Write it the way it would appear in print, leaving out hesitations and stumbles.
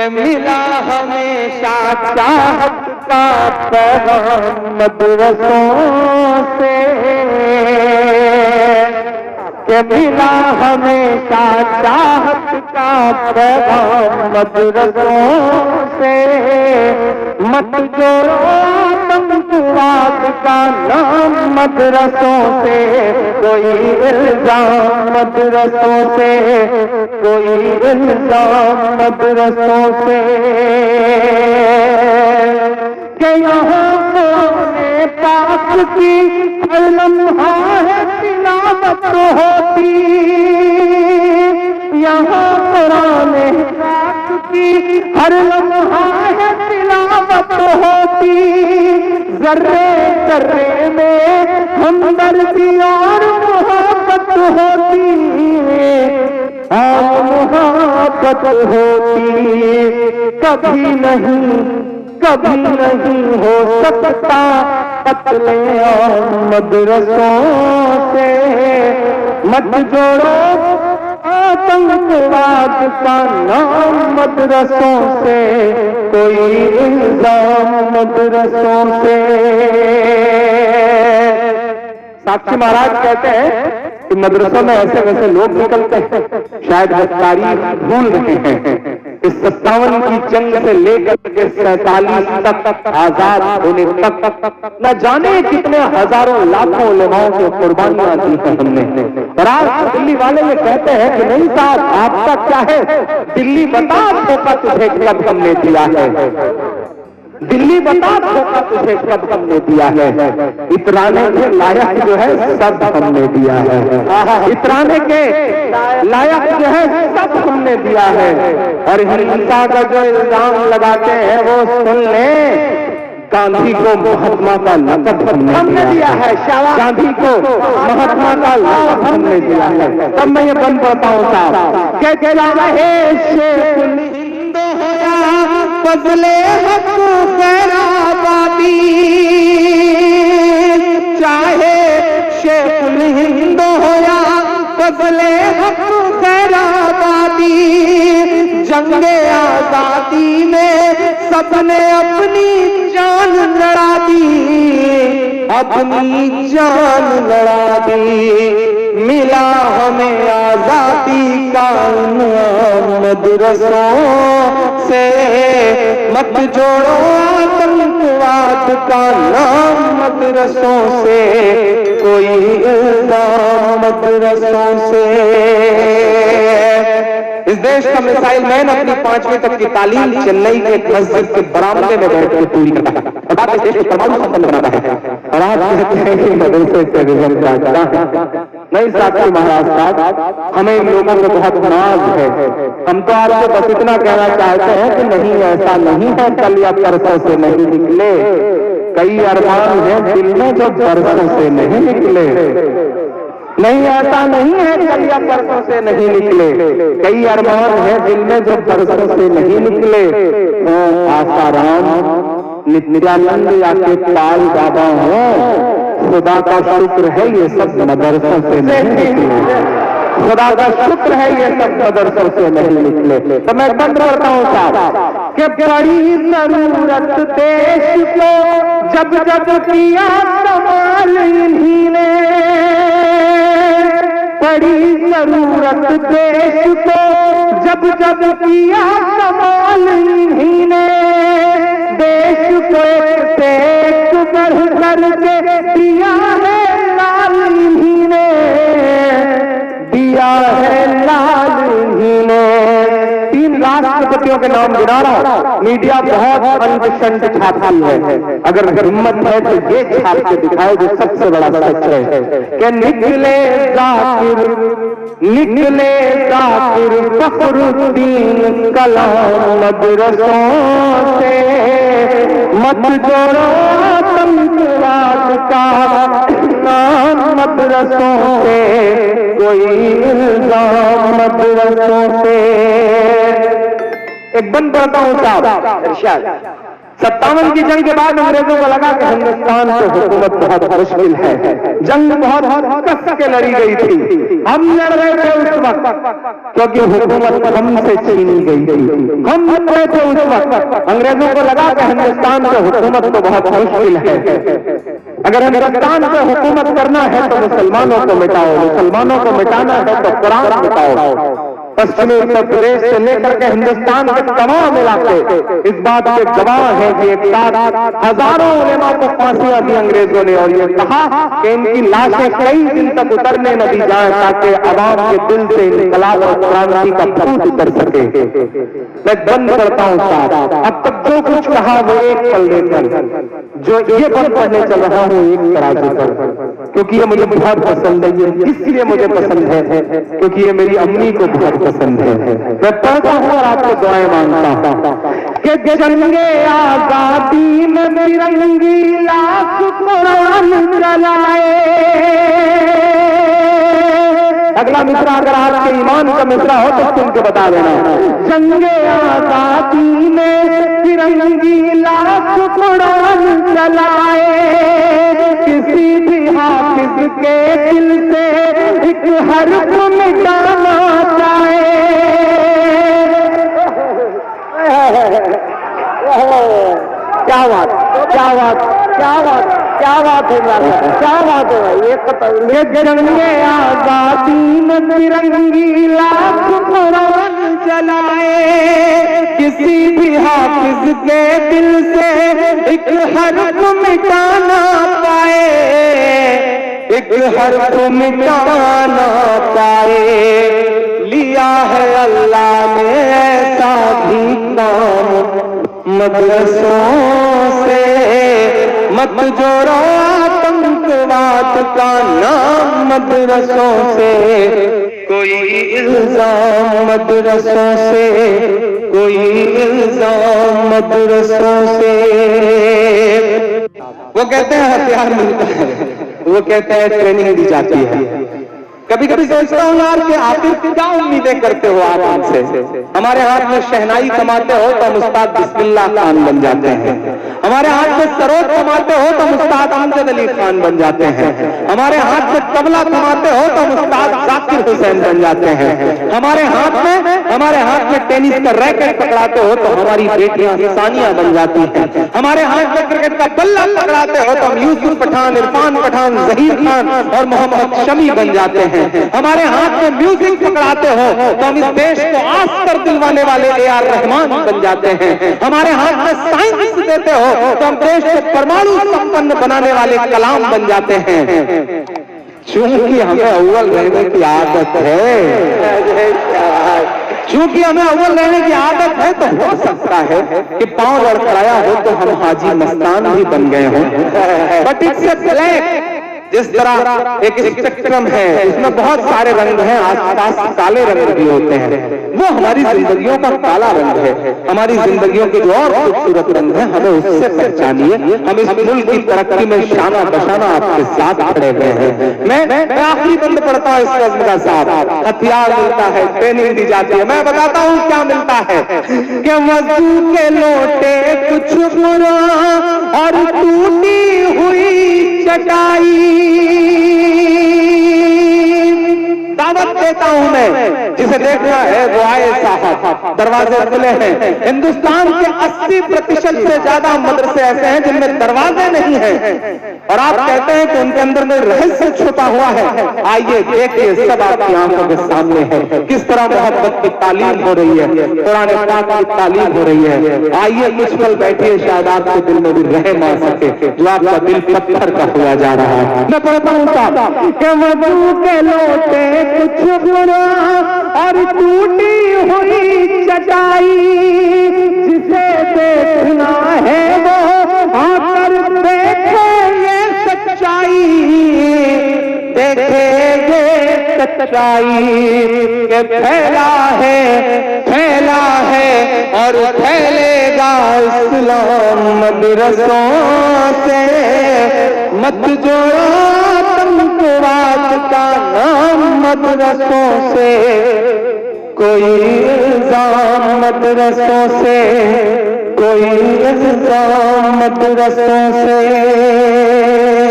के मिला हमेशा चाहत का पैगाम मदरसों से, के मिला हमेशा चाहत का पैगाम मदरसों से। मत जोड़ो आतंकवाद का नाम मदरसों से, कोई इल्जाम मदरसों से, कोई इल्जाम मदरसों से। कि यहाँ कुरान पाक की हर लम्हा है तिलावत होती, यहाँ कुरान पाक की हर लम्हा है तिलावत होती। जर्रे जर्रे में हमदर्दी और मोहब्बत होती, और मोहब्बत होती। कभी नहीं हो सकता कत्ले और मदरसों से। मत जोड़ो आतंकवाद का नाम मदरसों से, कोई इल्जाम मदरसों से। साक्षी महाराज कहते हैं कि मदरसों में ऐसे वैसे लोग निकलते हैं, शायद वो तारीख भूल रहे हैं। इस 57 की जंग से लेकर के 47 तक आजाद होने तक न जाने कितने हजारों लाखों उलेमाओं की कुर्बानियां दी हैं हमने। और आज दिल्ली वाले ये कहते हैं कि नहीं साहब आपका क्या है, दिल्ली बता धोखा तुझे कब हमने दिया है, दिल्ली बता धोखा तुझे कब हमने दिया है। इतराने के लायक जो है सब हमने दिया है, इतराने के लायक जो है सब हमने दिया है। और हिंसा का जो इल्जाम लगाते हैं वो सुन ले, गांधी को महात्मा का लक़ब हमने दिया है, गांधी को महात्मा का लक़ब हमने दिया है। तब मैं ये बंद करता हूँ साहब, कहते रहे फजले हक खैराबादी, चाहे शेखुल हिंद हो या फजले हक खैराबादी। जंगे आजादी में सबने अपनी जान लड़ा दी, अपनी जान लड़ा दी। मिला हमें आजादी का इनाम मदरसों से। मत जोड़ो आतंकवाद का नाम मदरसों से, कोई इल्जाम मदरसों से। इस देश का मिसाइल मैन अपनी 5वीं तक की तालीम चेन्नई के एक मस्जिद के बरामदे में बैठ कर पूरी करता है और बाद में देश को परमाणु संपन्न बनाता है। और आज कहते हैं कि मदरसे से रिजल्ट आता है। नहीं साथी महाराज साहब, हमें इन लोगों को बहुत नाज है। हम तो आपसे बस इतना कहना चाहते हैं कि नहीं ऐसा नहीं है कल या परसों से नहीं निकले, कई अरमान हैं दिल में जो बरसों से नहीं निकले। नहीं ऐसा नहीं है कल या परसों से नहीं निकले, कई अरमान हैं दिल में जो बरसों से नहीं निकले। आसाराम नित्यानंद या के पाल बाबा हो, खुदा का शुक्र है ये सब मदरसों से नहीं निकले, खुदा का शुक्र है ये सब मदरसों से नहीं निकले। तो मैं बंद करता हूँ साहब कि बड़ी जरूरत देश को जब जब किया कमाल इन्हीं ने, बड़ी जरूरत देश को जब जब किया कमाल इन्हीं ने। देश को एक से एक बढ़ करके दिया है लाल इन्हीं ने, दिया है लाल इन्हीं ने। 3 राष्ट्रपतियों के नाम गिना रहा, मीडिया बहुत अंधशंड छापती है। अगर हिम्मत है तो ये छाप के दिखाए जो सबसे बड़ा सच है कि निकले जाकिर फखरुद्दीन कलाम मदरसों से। मत जोड़ो आतंकवाद का नाम मदरसों से, कोई इल्जाम मदरसों से। एक बंद करता हूँ साहब, इरशाद 57 की जंग के बाद अंग्रेजों को लगा कि हिंदुस्तान पे हुकूमत बहुत मुश्किल है, जंग बहुत कस के लड़ी गई थी, हम लड़ रहे थे उस वक्त क्योंकि हुकूमत हमसे छीनी गई थी, हम लड़ रहे थे उस वक्त। अंग्रेजों को लगा कि हिंदुस्तान पे हुकूमत तो बहुत मुश्किल है, अगर हिंदुस्तान पे हुकूमत करना है तो मुसलमानों को मिटाओ, मुसलमानों को मिटाना है तो कुरान मिटाओ। पश्चिमी उत्तर प्रदेश से लेकर के हिंदुस्तान के तमाम इलाके इस बात के गवाह हैं कि एक साथ हजारों उलेमा को फांसियां दी अंग्रेजों ने और ये कहा कि इनकी लाशें कई दिन तक उतरने न दी जाए ताकि अवाम के दिल से इनकलाब और क्रांति का भूत उतर सके। मैं बंद करता हूं साहब, अब तक जो कुछ कहा वो एक पल लेकर, जो ये बंद करने चल रहा हूं एक तराजू पर, क्योंकि ये मुझे बहुत पसंद है। ये इसलिए मुझे पसंद है क्योंकि ये मेरी अम्मी को बहुत पसंद है। मैं पढ़ता हूं और आपको दुआएं मांगता हूं कि जंगे आजादी में तिरंगी लाख कुरान चलाए। अगला मिसरा अगर आपके ईमान का मिसरा हो तो सुन के बता देना। जंगे आजादी में तिरंगी लाख कुरान चलाए, किसी भी हाफिज के दिल से एक हर्फ मिटाना चाहे। क्या बात, क्या बात, क्या बात, क्या बात है, क्या बात है भाई। ये जंगे आजादी में तिरंगी लाख कुरान चलाए, किसी भी हाफिज के दिल से एक हर्फ मिटाना पाए, एक हर्फ मिटाना पाए। लिया है अल्लाह ने ऐसा भी काम मदरसों से, मत जोड़ो आतंकवाद का नाम मदरसों से, कोई इल्जाम मदरसों से, कोई इल्जाम मदरसों से। वो कहते हैं हथियार मिलता है, वो कहते हैं ट्रेनिंग दी जाती है। कभी कभी सोचता हूँ यार कि आखिर क्या उम्मीदें करते हो आप हमसे। हमारे हाथ में शहनाई कमाते हो तो हम उस्ताद बिस्मिल्लाह खान बन जाते हैं, हमारे हाथ में सरोद कमाते हो तो हम उस्ताद अमजद अली खान बन जाते हैं, हमारे हाथ में तबला कमाते हो तो हम उस्ताद जाकिर हुसैन बन जाते हैं, हमारे हाथ में टेनिस का रैकेट पकड़ाते हो तो हमारी बेटियां सानिया बन जाती हैं, हमारे हाथ में क्रिकेट का बल्ला पकड़ाते हो तो हम यूसुफ पठान, इरफान पठान, जहीर खान और मोहम्मद शमी बन जाते हैं, हमारे हाथ में म्यूजिक पकड़ाते हो तो हम इस देश को आस्तर दिलवाने वाले ए.आर. रहमान बन जाते हैं, हमारे हाथ में साइंस देते हो तो हम देश को परमाणु संपन्न बनाने वाले कलाम बन जाते हैं। चूंकि हमें अव्वल रहने की आदत है, चूंकि हमें अव्वल रहने की आदत है तो हो सकता है कि पांव लड़खड़ाया हो तो हम हाजी मस्तान भी बन गए हों, बट इट्स ए ब्लैक। जिस तरह एक स्पेक्ट्रम है इसमें बहुत सारे रंग हैं, आसपास काले रंग भी होते हैं, वो हमारी जिंदगियों का काला रंग है। हमारी जिंदगियों के जो और खूबसूरत रंग है हमें उससे पहचानिए। हम इस मुल्क की तरक्की में शाना बशाना आपके साथ खड़े हुए हैं। मैं आखिरी बंद पढ़ता हूँ इस रस्म का साथ। हथियार मिलता है, ट्रेनिंग दी जाती है। मैं बताता हूँ क्या मिलता है कि वजू के लोटे कुछ बुरा और टूटी हुई चटाई। दावत देता हूं मैं, जिसे देखना है वो आए साहब, दरवाजे खुले हैं। हिंदुस्तान के 80% से ज्यादा मदरसे ऐसे हैं जिनमें दरवाजे नहीं हैं और आप कहते हैं कि उनके अंदर में रहस्य छुपा हुआ है। आइए देखिए, सब आपकी आंखों के सामने है किस तरह मोहब्बत की तालीम हो रही है, कुरान पाक की तालीम हो रही है। आइए कुछ पल बैठिए, शायद आपके दिल में भी रहम आ सके जो आपका दिल पत्थर का हुआ जा रहा है। मैं पढ़ता हूँ कि वजू के लोटे कुछ बुरा और टूटी हुई चटाई, जिसे देखना है वो आकर देखेंगे सच्चाई, देखेंगे सच्चाई के फैला है और फैलेगा इस्लाम मदरसों से। मत जोड़ो आतंकवाद का नाम मदरसों से, कोई इल्जाम मदरसों से, कोई इल्जाम मदरसों से।